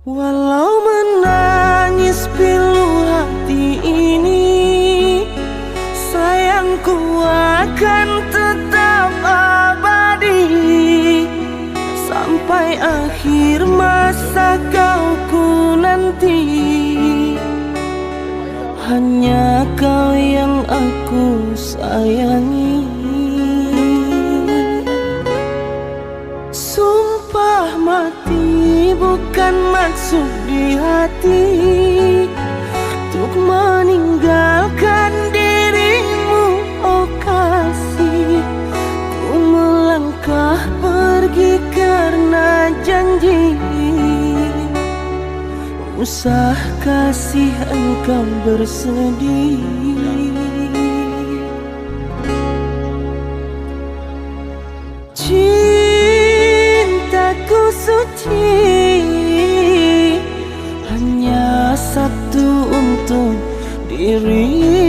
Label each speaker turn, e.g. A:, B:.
A: Walau menangis pilu hati ini, sayangku akan tetap abadi sampai akhir masa kau ku nanti. Hanya kau yang aku sayangi. Sumpah mati bukan maksud di hati untuk meninggalkan dirimu, oh kasih. Ku melangkah pergi karena janji, usah kasih engkau bersedih. Cintaku suci hanya satu untuk diri.